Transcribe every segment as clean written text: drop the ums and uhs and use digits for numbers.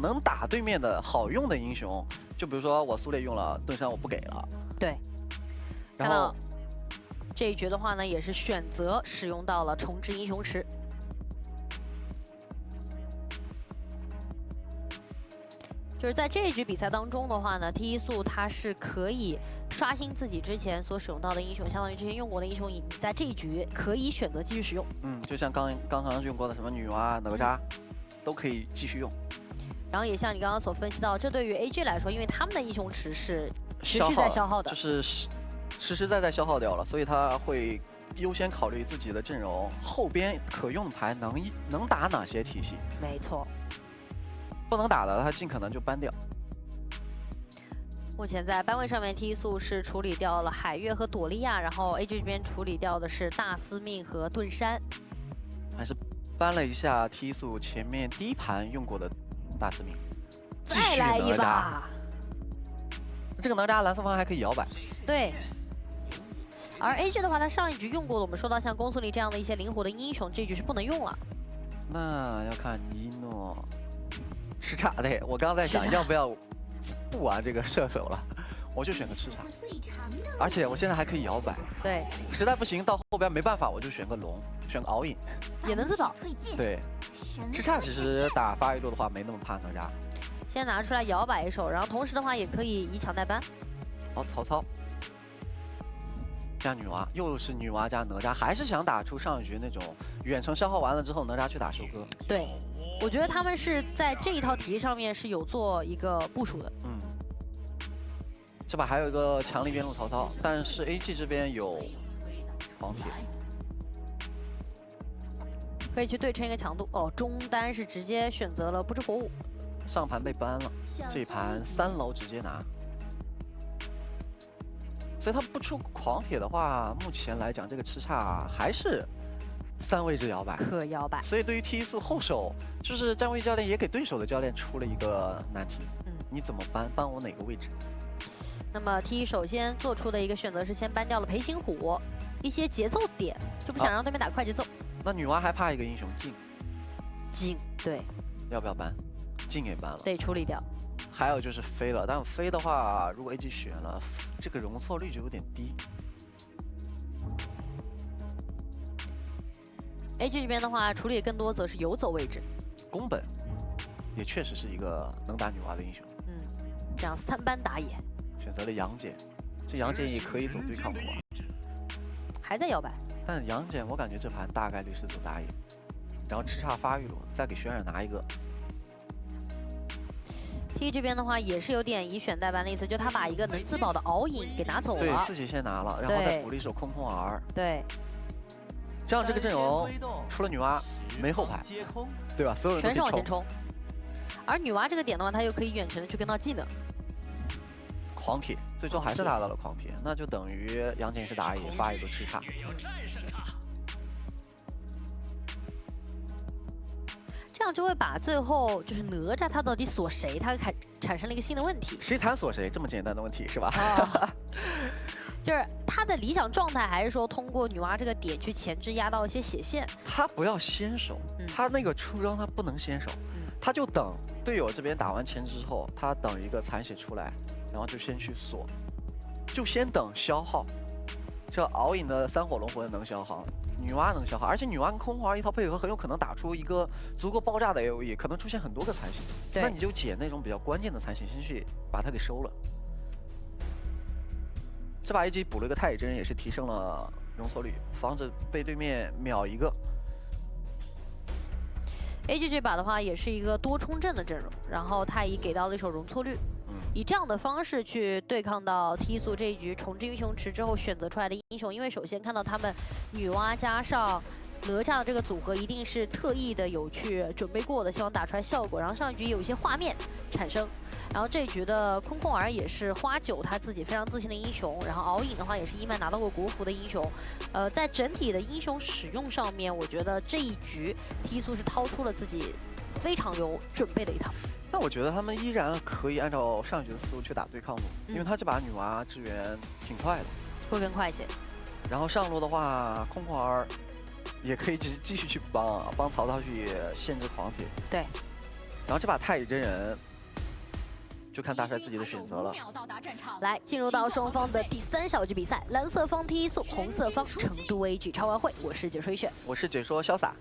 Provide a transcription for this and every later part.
能打对面的好用的英雄，就比如说我苏烈用了盾山，我不给了。对。然后这一局的话呢，也是选择使用到了重置英雄池。就是在这一局比赛当中的话呢，T1素它是可以刷新自己之前所使用到的英雄，相当于之前用过的英雄，你在这一局可以选择继续使用。就像刚刚用过的什么女娲、哪吒，都可以继续用。然后也像你刚刚所分析到，这对于 AG 来说，因为他们的英雄池是持续在消耗的，就是实实在在消耗掉了，所以他会优先考虑自己的阵容后边可用的牌能打哪些体系。没错。不能打的，他尽可能就 ban 掉。目前在班位上面，T1素是处理掉了海月和朵莉亚，然后 AG 这边处理掉的是大司命和盾山。还是搬了一下 T1素前面第一盘用过的大司命，再来一把。这个哪吒蓝色方还可以摇摆。对。而 AG 的话，他上一局用过了，我们说到像公孙离这样的一些灵活的英雄，这局是不能用了。那要看一诺。吃叉，对我刚刚在想要不要不玩这个射手了，我就选个吃叉，而且我现在还可以摇摆。对，实在不行到后边没办法，我就选个龙，选个敖影，也能自保。对，吃叉其实打发育路的话没那么怕哪吒。先拿出来摇摆一手，然后同时的话也可以以抢代班。哦，曹操加女娲，又是女娲加哪吒，还是想打出上一局那种远程消耗完了之后，哪吒去打收割。对。我觉得他们是在这一套体系上面是有做一个部署的。这把还有一个强力边路曹操，但是 AG 这边有黄铁，可以去对称一个强度。哦，中单是直接选择了不知火舞，上盘被 ban 了，这盘3楼直接拿。所以他不出狂铁的话，目前来讲这个吃叉还是3位置摇摆，可摇摆。所以对于 T1素后手，就是站位教练也给对手的教练出了一个难题。你怎么搬我哪个位置？那么 T1首先做出的一个选择是先搬掉了裴行虎，一些节奏点，就不想让对面打快节奏。那女娲还怕一个英雄镜，对，要不要搬？镜也搬了，得处理掉。还有就是飞了，但飞的话，如果 AG 选了，这个容错率就有点低。AG 这边的话，处理更多则是游走位置。宫本也确实是一个能打女娲的英雄。这样3班打野，选择了杨戬，这杨戬也可以走对抗图啊。还在摇摆，但杨戬我感觉这盘大概率是走打野，然后吃叉发育路，再给轩辕拿一个。T 这边的话也是有点以选代班的意思，就他把一个能自保的敖影给拿走了，对自己先拿了，然后再补了一手空空儿。对。这样这个阵容除了女娲没后排，对吧？所有人全是往前冲。而女娲这个点的话，她又可以远程的去跟到技能。狂铁最终还是拿到了狂铁，那就等于杨戬是打野发一个吃叉。这样就会把最后就是哪吒他到底锁谁，他产生了一个新的问题。谁残锁谁，这么简单的问题是吧？就是他的理想状态还是说通过女娲这个点去前置压到一些血线。他不要先手，他那个出招他不能先手，他就等队友这边打完前置之后，他等一个残血出来，然后就先去锁，就先等消耗。这敖影的3火龙魂能消耗，女娲能消耗，而且女娲跟空花一套配合，很有可能打出一个足够爆炸的 AOE， 可能出现很多个残血。那你就捡那种比较关键的残血，先去把它给收了。这把 AG 补了一个太乙真人，也是提升了容错率，防止被对面秒一个。AG 这把的话也是一个多冲阵的阵容，然后太乙给到了一手容错率，以这样的方式去对抗到 T 素这一局重置英雄池之后选择出来的英雄，因为首先看到他们女娲加上哪吒的这个组合一定是特意的有去准备过的，希望打出来效果。然后上一局有一些画面产生，然后这一局的空空儿也是花9他自己非常自信的英雄，然后敖影的话也是伊曼拿到过国服的英雄。在整体的英雄使用上面，我觉得这一局 T 素是掏出了自己非常有准备的一套。但我觉得他们依然可以按照上一局的思路去打对抗路，因为他这把女娲支援挺快的，会更快一些。然后上路的话，空空儿也可以继续去帮曹操去限制狂铁。对。然后这把太乙真人，就看大帅自己的选择了。来，进入到双方的第3小局比赛，蓝色方 T1速，红色方成都 AG 超玩会，我是解说一炫，我是解说潇洒。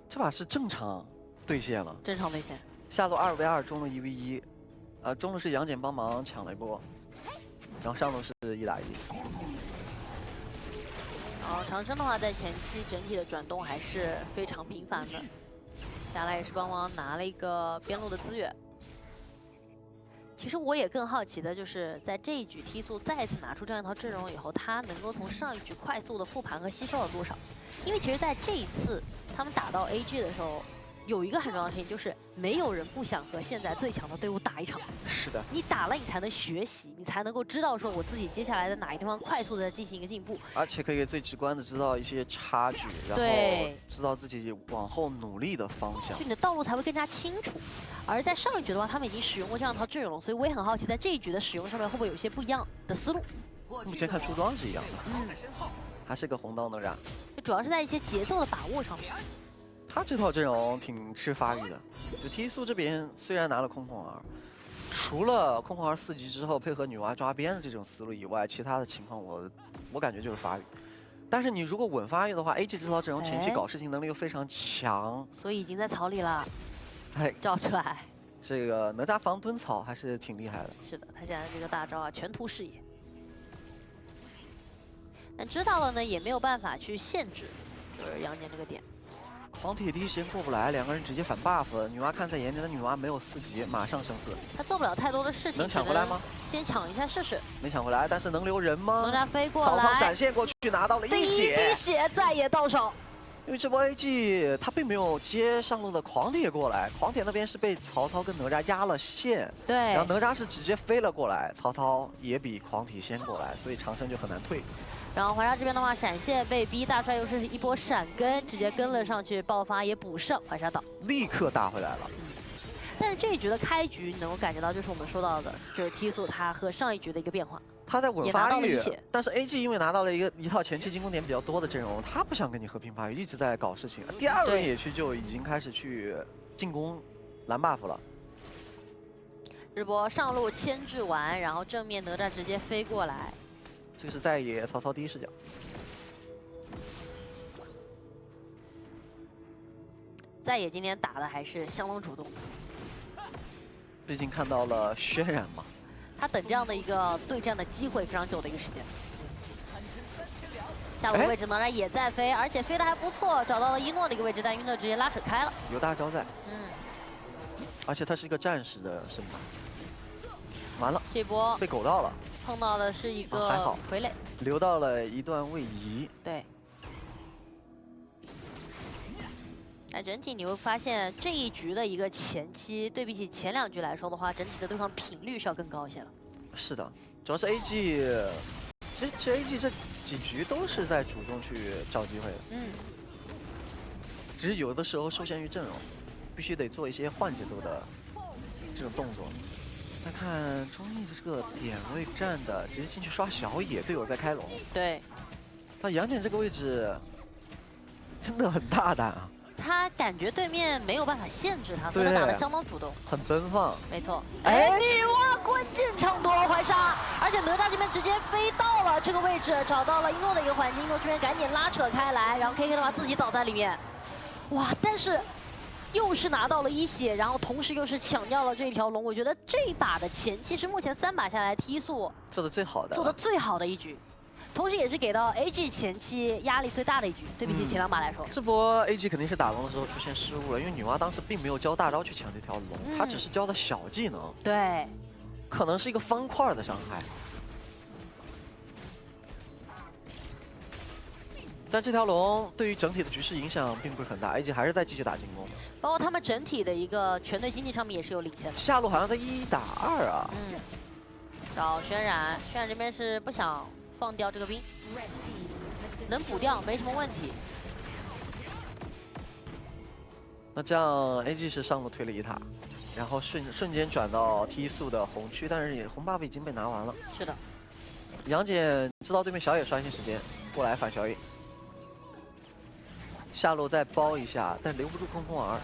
这把是正常对线了，正常对线。下路2v2，中路1v1，中路是杨戬帮忙抢了一波，然后上路是1打1。然后长生的话，在前期整体的转动还是非常频繁的，下来也是帮忙拿了一个边路的资源。其实我也更好奇的就是，在这一局 T 速再次拿出这样一套阵容以后，他能够从上一局快速的复盘和吸收了多少？因为其实，在这一次他们打到 AG 的时候，有一个很重要的事情，就是没有人不想和现在最强的队伍打一场。是的，你打了，你才能学习，你才能够知道说我自己接下来在哪一地方快速的进行一个进步，而且可以最直观的知道一些差距，然后知道自己往后努力的方向，就你的道路才会更加清楚。而在上一局的话，他们已经使用过这样一套阵容了，所以我也很好奇，在这一局的使用上面会不会有一些不一样的思路。目前看出装是一样的，还是个红刀哪吒，主要是在一些节奏的把握上面。他这套阵容挺吃发育的，就 T 速这边虽然拿了空空儿，除了空空儿4级之后配合女娲抓边的这种思路以外，其他的情况我感觉就是发育。但是你如果稳发育的话 ，AG 这套阵容前期搞事情能力又非常强，所以已经在草里了。哎，照出来，这个哪吒防蹲草还是挺厉害的。是的，他现在这个大招啊，全图视野。但知道了呢，也没有办法去限制，就是杨戬这个点。狂铁第一时间过不来，两个人直接反 buff。女娲看在眼里的女娲没有4级，马上生死。他做不了太多的事情，能抢回来吗？先抢一下试试。没抢回来，但是能留人吗？哪吒飞过来，曹操闪现过去拿到了1血，第一滴血再也到手。因为这波 AG 他并没有接上路的狂铁过来，狂铁那边是被曹操跟哪吒压了线，对，然后哪吒是直接飞了过来，曹操也比狂铁先过来，所以长生就很难退。然后怀沙这边的话，闪现被逼，大帅又是一波闪跟，直接跟了上去，爆发也补上，怀沙倒，立刻打回来了。但是这一局的开局能够感觉到，就是我们说到的，就是 T 速他和上一局的一个变化。他在稳发育，但是 AG 因为拿到了一套前期进攻点比较多的阵容，他不想跟你和平发育，一直在搞事情。第2轮野区就已经开始去进攻蓝 buff 了。日波上路牵制完，然后正面哪吒直接飞过来。这个是在野曹操第一视角。在野今天打的还是相当主动的，毕竟看到了渲染嘛。他等这样的一个对战的机会非常久的一个时间。下路的位置哪吒也在飞，而且飞得还不错，找到了一诺的一个位置，但一诺直接拉扯开了。有大招在，而且他是一个战士的身板。完了，这波被狗到了，碰到的是一个傀儡，留到了一段位移。对。但整体你会发现这一局的一个前期，对比起前2局来说的话，整体的对抗频率是要更高一些了。是的，主要是 AG， 其实 AG 这几局都是在主动去找机会的。只是有的时候受限于阵容，必须得做一些换节奏的这种动作。再看中义的这个点位站的，直接进去刷小野，队友在开龙。对。那杨戬这个位置真的很大胆啊！他感觉对面没有办法限制他，所以他打得相当主动，很奔放。没错。哎，女娲关键抢夺怀沙，而且哪吒这边直接飞到了这个位置，找到了一诺的一个环境，一诺这边赶紧拉扯开来，然后 KK 的话自己倒在里面。哇，但是又是拿到了1血，然后同时又是抢掉了这一条龙。我觉得这一把的前期是目前3把下来 T 速做的最好的一局。同时也是给到 AG 前期压力最大的一局，对比起前2把来说。这波 AG 肯定是打龙的时候出现失误了，因为女娲当时并没有教大招去抢这条龙，她只是教的小技能。对，可能是一个方块的伤害。但这条龙对于整体的局势影响并不是很大 ，AG 还是在继续打进攻。包括他们整体的一个全队经济上面也是有领先的。下路好像在1打2啊。找渲染，渲染这边是不想放掉这个兵，能补掉没什么问题。那这样 AG 是上路推了1塔，然后瞬间转到 T 速的红区，但是红 buff 已经被拿完了。是的。杨戬知道对面小野刷新时间，过来反小野。下路再包一下，但留不住空空儿。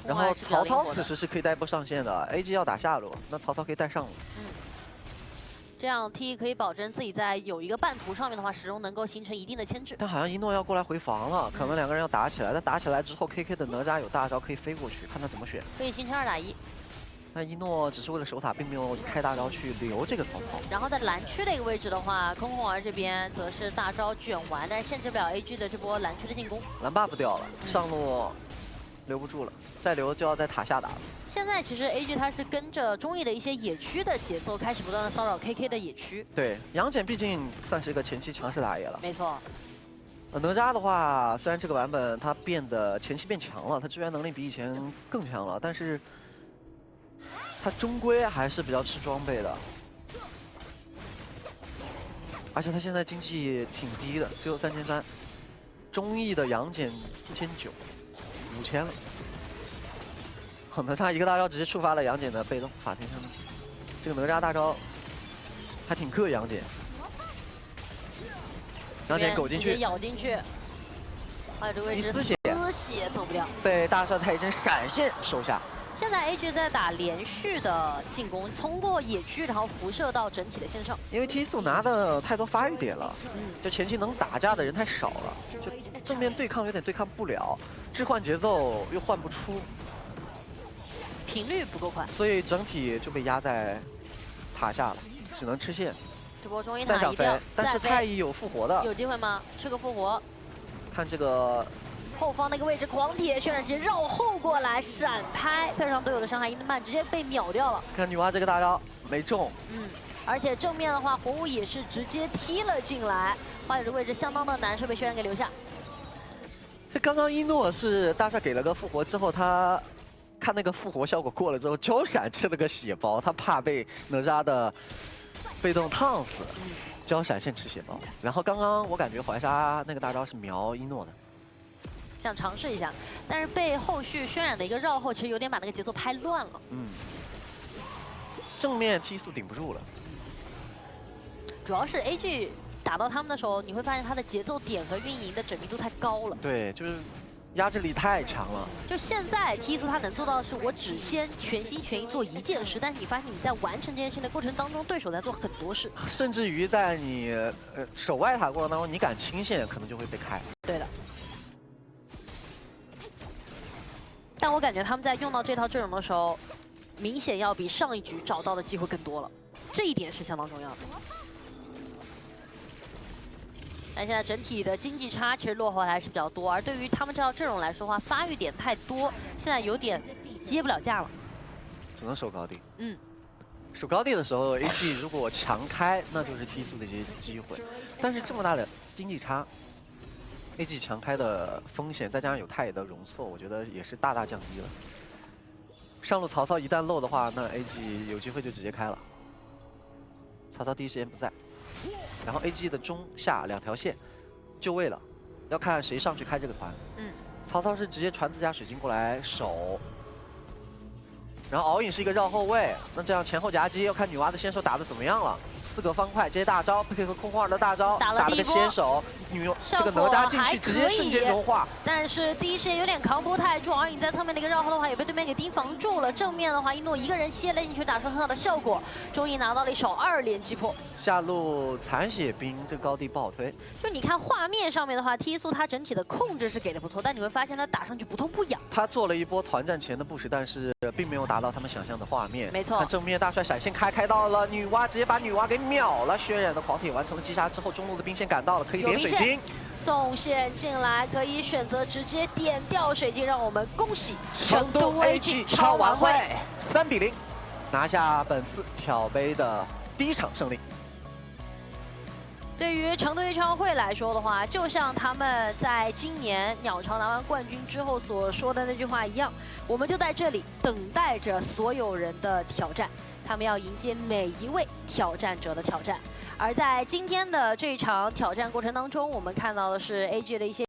然后曹操此时是可以带波上线的 ，AG 要打下路，那曹操可以带上路。这样 T 可以保证自己在有一个半途上面的话，始终能够形成一定的牵制。但好像一诺要过来回防了，可能2个人要打起来。但打起来之后 ，KK 的哪吒有大招可以飞过去，看他怎么选。可以形成2打1。但一诺只是为了守塔，并没有开大招去留这个曹操。然后在蓝区的一个位置的话，空空儿这边则是大招卷完，但是限制不了 AG 的这波蓝区的进攻。蓝 buff 掉了，上路留不住了，再留就要在塔下打了。现在其实 AG 它是跟着中野的一些野区的节奏，开始不断的骚扰 KK 的野区。对，杨戬毕竟算是一个前期强势打野了。没错。哪吒的话，虽然这个版本他变得前期变强了，他支援能力比以前更强了，但是他终归还是比较吃装备的。而且他现在经济挺低的，只有3300，中艺的杨戬4900，5000了。哪吒一个大招直接触发了杨戬的被动法庭上面，这个哪吒大招还挺克杨戬。杨戬狗进去，咬进去，还有这个位置丝血走不掉，被大帅太一针闪现收下。现在 AG 在打连续的进攻，通过野区然后辐射到整体的线上。因为 T 速拿的太多发育点了，就前期能打架的人太少了，就正面对抗有点对抗不了，置换节奏又换不出，频率不够快，所以整体就被压在塔下了，只能吃线。这波中一再想飞，但是太乙有复活的，有机会吗？吃个复活。看这个。后方那个位置，狂铁渲染直接绕后过来闪拍，配上队友的伤害，伊德曼直接被秒掉了。看女娲这个大招没中，而且正面的话，火舞也是直接踢了进来，花友这个位置相当的难受，被渲染给留下。这刚刚一诺是大帅给了个复活之后，他看那个复活效果过了之后，交闪吃了个血包，他怕被哪吒的被动烫死，交闪现吃血包。然后刚刚我感觉怀沙那个大招是瞄一诺的。想尝试一下，但是被后续渲染的一个绕后，其实有点把那个节奏拍乱了。正面踢速顶不住了。主要是 AG 打到他们的时候，你会发现他的节奏点和运营的缜密度太高了。对，就是压制力太强了。就现在 T 速他能做到的是，我只先全心全意做一件事，但是你发现你在完成这件事的过程当中，对手在做很多事，甚至于在你守外塔过程当中，你敢清线，可能就会被开。对的。但我感觉他们在用到这套阵容的时候，明显要比上一局找到的机会更多了，这一点是相当重要的。但现在整体的经济差其实落后还是比较多，而对于他们这套阵容来说的话，发育点太多，现在有点接不了架了，只能守高地。守高地的时候 ，AG 如果强开，那就是踢速的一些机会，但是这么大的经济差。AG 强开的风险，再加上有太乙的容错，我觉得也是大大降低了。上路曹操一旦漏的话，那 AG 有机会就直接开了。曹操第一时间不在，然后 AG 的中下2条线就位了，要看谁上去开这个团。曹操是直接传自家水晶过来守，然后敖影是一个绕后卫，那这样前后夹击，要看女娲的先手打得怎么样了。4个方块接大招，配合空空儿的大招，打了个先手，这个哪吒进去直接瞬间融化。但是第一时间有点扛不太住，敖影在侧面的一个绕后的话，也被对面给盯防住了。正面的话，一诺一个人切了进去，打出很好的效果，终于拿到了一手2连击破。下路残血兵，这个高地不好推。就你看画面上面的话，T速它整体的控制是给的不错，但你会发现它打上去不痛不痒。他做了一波团战前的布什，但是并没有达到他们想象的画面。没错。看正面大帅闪现开到了女娲，直接把女娲给秒了。渲染的狂铁完成了击杀之后，中路的兵线赶到了，可以点水晶。送线进来，可以选择直接点掉水晶，让我们恭喜成都 AG 超晚会3比0，拿下本次挑杯的第1场胜利。对于成都演唱会来说的话，就像他们在今年鸟巢拿完冠军之后所说的那句话一样，我们就在这里等待着所有人的挑战，他们要迎接每一位挑战者的挑战。而在今天的这场挑战过程当中，我们看到的是 AG 的一些